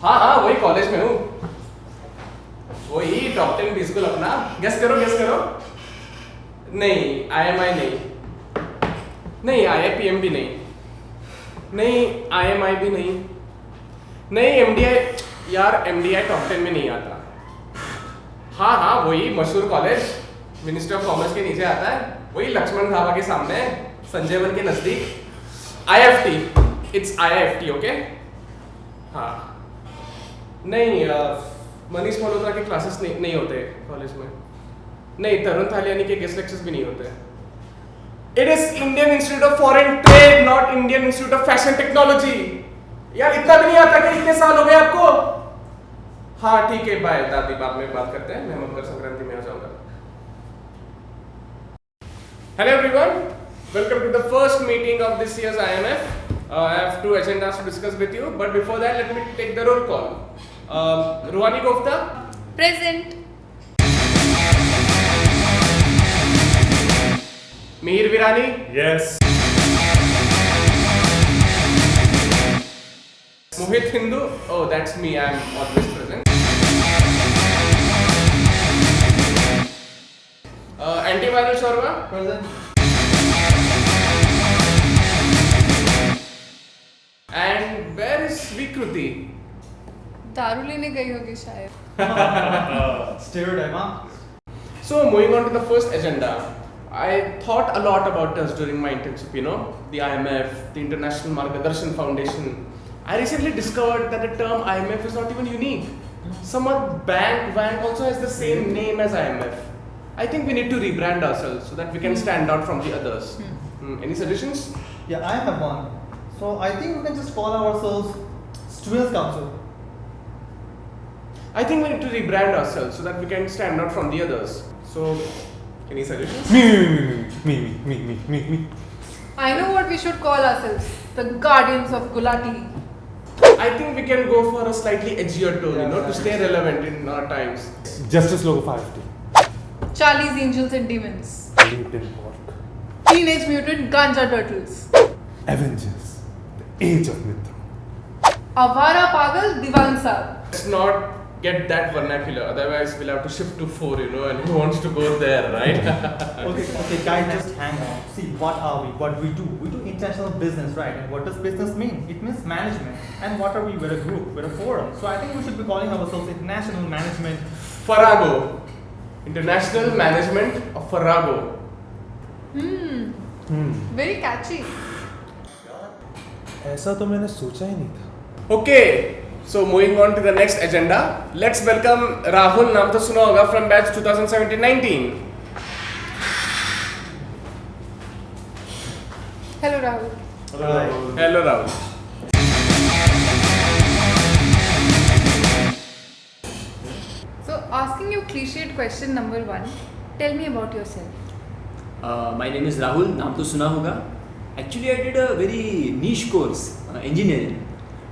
हाँ हाँ वही कॉलेज में हूँ, वही टॉप 10 बी स्कूल अपना। गेस करो गेस करो। नहीं IMI नहीं IIPM भी नहीं IMI भी नहीं MDI, यार MDI टॉप 10 में नहीं आता। हाँ हाँ वही मशहूर कॉलेज, मिनिस्ट्री ऑफ कॉमर्स के नीचे आता है, वही लक्ष्मण धावा के सामने, संजय वन के नजदीक। IFT, it's IFT, okay. हाँ नहीं मनीष मल्होत्रा के क्लासेस नहीं होते कॉलेज में, नहीं तरुण थालियानी के गेस्ट लेक्चर्स भी नहीं होते। It is Indian institute of foreign trade, not Indian institute of fashion technology. यार इतना भी नहीं आता कि इतने साल हो गए आपको। हाँ ठीक है, बाय दादी, बाद में बात करते हैं, मैं मकर संक्रांति में आ जाऊंगा। Hello everyone, welcome to the first meeting of this year's IMF. I have two agendas to discuss with you, but before that let me take the roll call. Ruhani Gofta Present. Mihir Virani. Yes. Mohit Hindu. Oh, that's me. I'm always present. Antiviral Sharma. Present. And where is Vikruti? दारू लेने गई होगी शायद. Stereotype, huh? So moving on to the first agenda, I thought a lot about us during my internship. You know, the IMF, the International Margadarshan Foundation. I recently discovered that the term IMF is not even unique. Some other bank also has the same name as IMF. I think we need to rebrand ourselves so that we can stand out from the others. Any suggestions? Yeah, I have one. So I think we can just call ourselves Students' Council. I think we need to rebrand ourselves so that we can stand out from the others. So, any suggestions? Me. I know what we should call ourselves. The Guardians of Gulati. I think we can go for a slightly edgier tone, you know, to stay relevant in our times. Justice Logo 5T. Charlie's Angels and Demons. LinkedIn Pork. Teenage Mutant Ganja Turtles. Avengers. The Age of Mithra. Avara Pagal Diwan Saab. Let's not get that vernacular, otherwise we'll have to shift to 4, you know, and who wants to go there, right? Okay, guys, just hang on. See, what are we? What we do? We do international business, right? And what does business mean? It means management. And what are we? We're a group. We're a forum. So I think we should be calling ourselves International Management. Farrago. International Management of Farrago. Very catchy. ऐसा तो मैंने सोचा ही नहीं था. Okay, so moving on to the next agenda, let's welcome Rahul, नाम तो सुना होगा, from batch 2017-19. Hello Rahul. Hello Rahul. So asking you cliched question number 1. Tell me about yourself. My name is Rahul, नाम तो सुना होगा. Actually, I did a very niche course, engineering.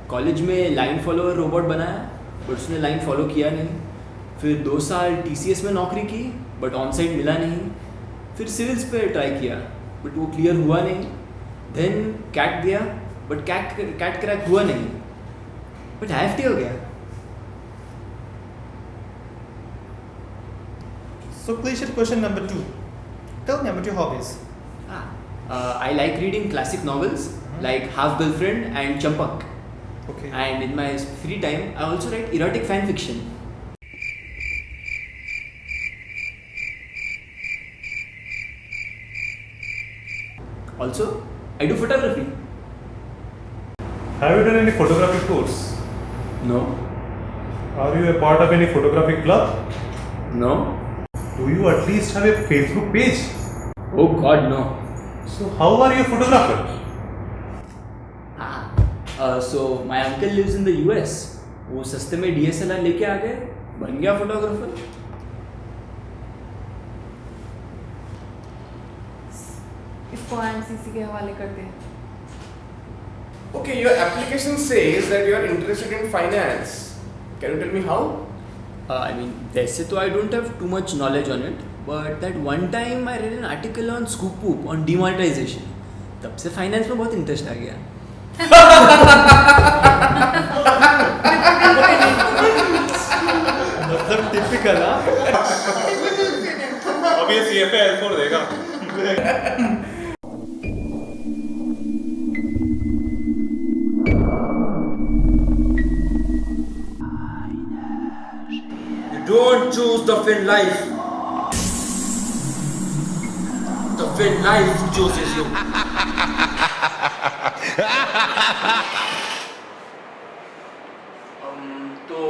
College में line follower robot बनाया, but उसने line follow किया नहीं. फिर 2 साल TCS में नौकरी की, बट ऑन साइड मिला नहीं. फिर सिविल्स पे ट्राई किया, बट वो क्लियर हुआ नहीं. देन कैट दिया, बट कैट क्रैक हुआ नहीं, बट IFT हो गया. So cliche question number 2. Tell me about your hobbies. I like reading classic novels like Half Girlfriend and Champak. Okay. And in my free time, I also write erotic fan fiction. Also, I do photography. Have you done any photography course? No. Are you a part of any photography club? No. Do you at least have a Facebook page? Oh God, no. So how are you a photographer? So my uncle lives in the US. वो सस्ते में DSLR लेके आ गए, बन गया photographer. इसको IMCC के हवाले करते हैं. Okay, your application says that you are interested in finance. Can you tell me how? I mean, वैसे तो I don't have too much knowledge on it, but that one time I read an article on Scoop Poop on demonetization. तब से finance में बहुत interest आ गया. typical, huh? Typical Finnish. अब ये CFA L4 देगा. You don't choose the Finn life. The Finn life chooses you. तो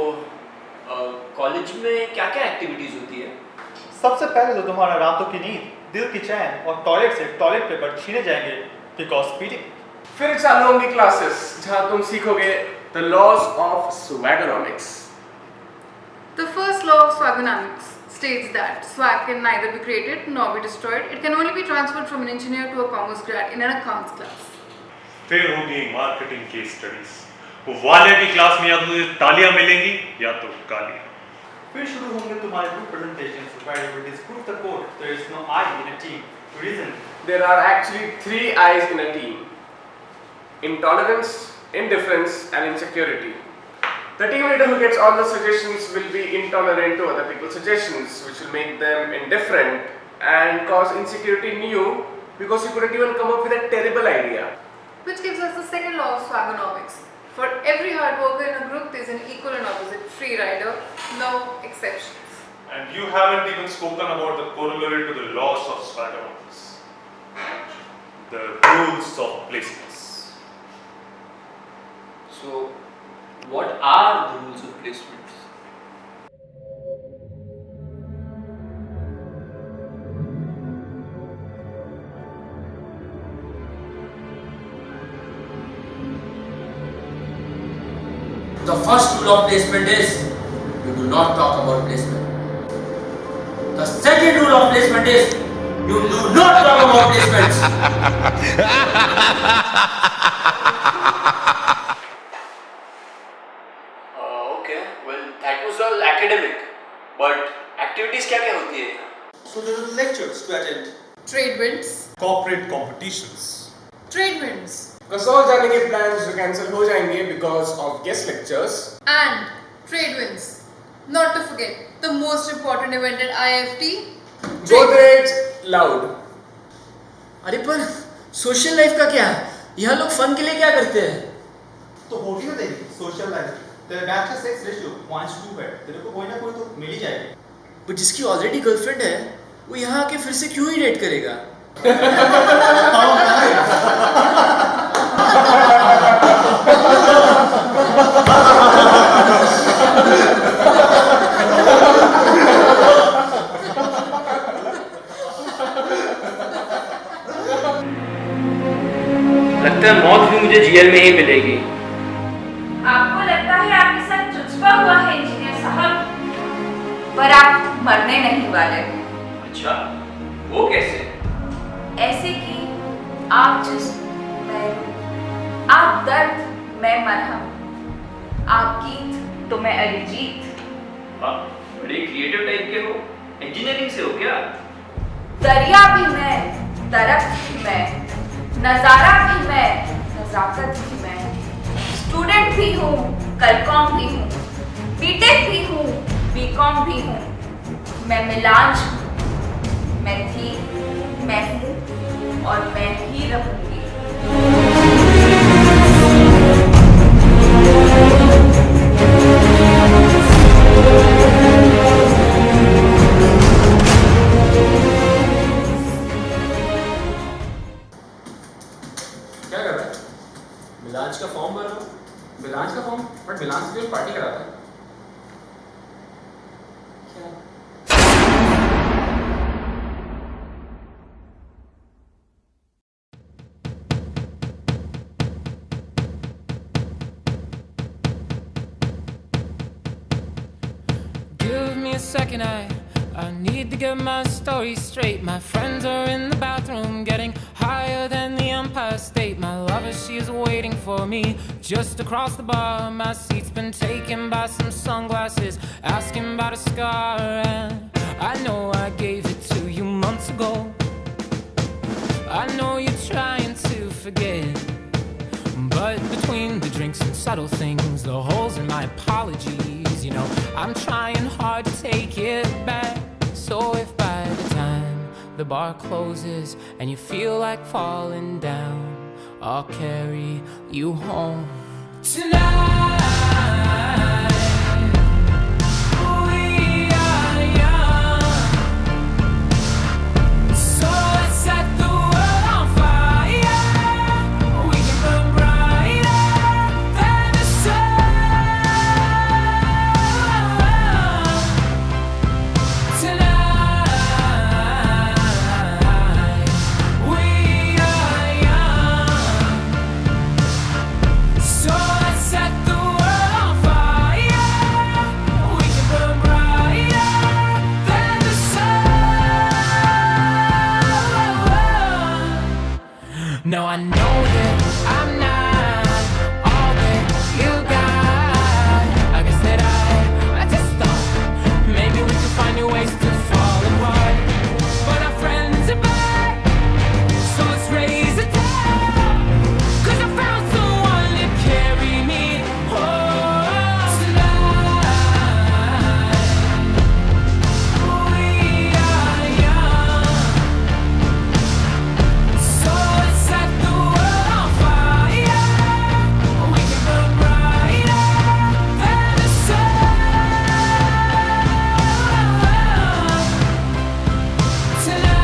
college में क्या-क्या एक्टिविटीज होती है? सबसे पहले तो तुम्हारा रातों की नींद, दिल की चैन और टॉयलेट से टॉयलेट पेपर छीने जाएंगे बिकॉज स्पीडिंग. फिर चालू होंगी क्लासेस जहां तुम सीखोगे the laws of swaganomics. The first law of swagonomics states that swag can neither be created nor be destroyed. It can only be transferred from an engineer to a commerce grad in an accounts class. फिर होगी marketing की studies. वो वाले की class में या तो तुझे तालियां मिलेंगी या तो गालियां. फिर शुरू होंगे तुम्हारे group presentations where you will disprove the quote there is no I in a team. Reason. There are actually 3 I's in a team: intolerance, indifference, and insecurity. The team leader who gets all the suggestions will be intolerant to other people's suggestions, which will make them indifferent and cause insecurity in you because you couldn't even come up with a terrible idea. Which gives us the second law of swagonomics. For every hard worker in a group, there is an equal and opposite free rider, no exceptions. And you haven't even spoken about the corollary to the laws of swaganomics. The rules of placements. So, what are the rules of placements? The first rule of placement is you do not talk about placement. The second rule of placement is you do not talk about placements. Okay, well that was all academic, but activities क्या होती है? So there are lectures to attend. Trade winds. Corporate competitions. Trade winds. Kasol जाने के plans जो cancel हो जाएंगे because of guest lectures. And trade winds. Not to forget, the most important event at IFT. Godrej loud. अरे पर social life का क्या? यहाँ लोग फन के लिए क्या करते हैं? तो होगी ना तेरी सोशल लाइफ. तेरा बैचलर सेक्स रेशियो 1:2 है. तेरे को कोई ना कोई तो मिल ही जाएगी. पर जिसकी ऑलरेडी गर्लफ्रेंड है, वो यहाँ आके फिर से क्यों ही डेट करेगा? लगता है मौत भी मुझे जीएल में ही मिलेगी। आपको लगता है आपके साथ चुचपा हुआ है इंजीनियर साहब, पर आप मरने नहीं वाले। अच्छा, वो कैसे? ऐसे कि आप जिस्म मैं रूह, आप दर्द मैं मरहम, आप गीत तो मैं अरिजीत। वाह, बड़े क्रिएटिव टाइप के हो। इंजीनियरिंग से हो क्या? दरिया भी मैं, दरख्त भी मैं, नजारा भी मैं, नजाकत भी मैं, स्टूडेंट भी हूँ, कलकॉम भी हूँ, बीटेक भी हूँ, बीकॉम भी हूँ, मैं मिलांज हूँ, मैं थी, मैं हूँ और मैं ही रहूंगी। क्या कर रहा है? मिलाज का फॉर्म भर रहा हूँ। मिलाज का फॉर्म? बट मिलाज से कोई पार्टी कराता है। Give me a second, I need to get my story straight. My friends are in the bathroom getting higher than the Empire State. My lover, she is waiting for me just across the bar. My seat's been taken by some sunglasses asking about a scar. And I know I gave it to you months ago. I know you're trying to forget, but between the drinks and subtle things, the holes in my apologies. You know, I'm trying hard to take it back. So if by the time the bar closes and you feel like falling down, I'll carry you home tonight. We are young, so let's set the world on fire. We can burn brighter than the sun tonight. We are young, so let's set the world on fire. We can burn brighter than the sun. No, I know that I'm not all that you got. I guess that I just thought maybe we could find new ways to fall apart. But our friends are back, so let's raise it down. 'Cause I found someone to carry me home tonight. We are young, so let's set the world on fire. We can burn brighter than the sun tonight.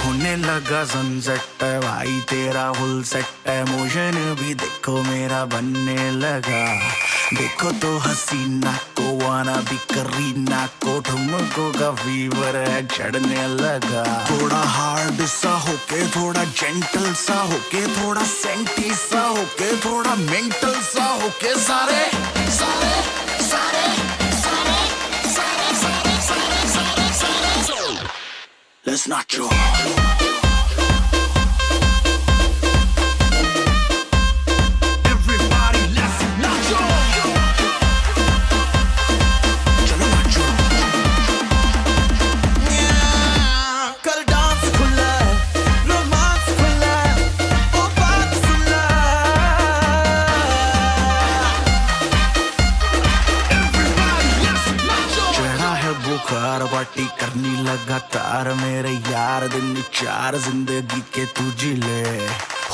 होने लगा sunset है भाई तेरा full set है motion भी देखो मेरा बनने लगा देखो तो हसीना को वाना भी करीना को ठुमको का फीवर है चढ़ने लगा थोड़ा हार्ड सा होके थोड़ा जेंटल सा होके थोड़ा सेंटी सा होके थोड़ा मेंटल सा होके सारे सारे सारे सारे सारे सारे सारे सारे सारे Let's not joke. Everybody, let's not joke. चलो नाचो. कल डांस खुला, रोमांस खुला, ओ बात सुना. Everybody, let's not joke. चढ़ा है बुखार पार्टी करनी लगातार मेरे यार दिन चार जिंदगी के तू जी ले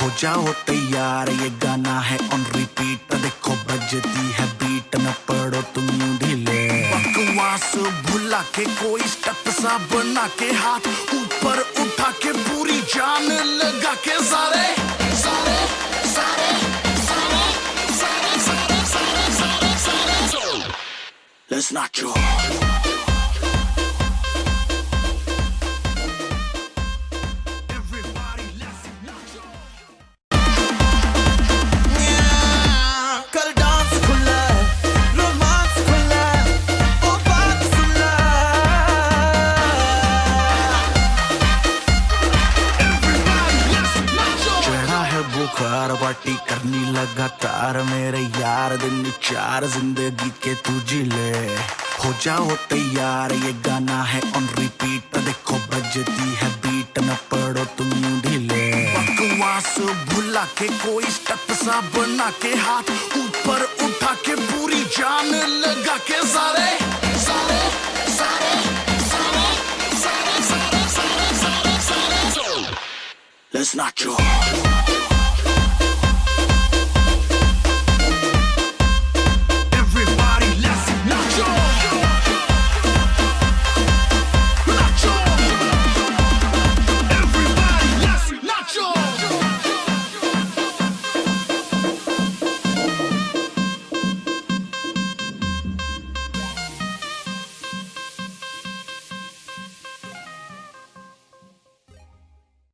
हो जाओ तैयार ये गाना है ऑन रिपीट देखो बजती है बीट न पड़ो तुम यूं ढीले बकवास भुला के कोई स्टेप सा बना के हाथ ऊपर उठा के पूरी जान लगा के सारे सारे सारे सारे सारे सारे सारे सारे सारे Let's not joke. Everybody, let's not joke. कल डांस खुला, रोमांस खुला, ओ बात सुना. Everybody, let's not joke. चढ़ा है बुखार पार्टी करनी लगातार मेरे यार दिन चार जिंदगी के तू जी ले हो जाओ तैयार ये गाना है ऑन रिपीट देखो बजती है बीट न पड़ो तुम यूं ढीले बकवास भुला के कोई स्टेप सा बना के हाथ ऊपर उठा के पूरी जान लगा के सारे सारे सारे सारे सारे सारे सारे सारे सारे Let's not joke.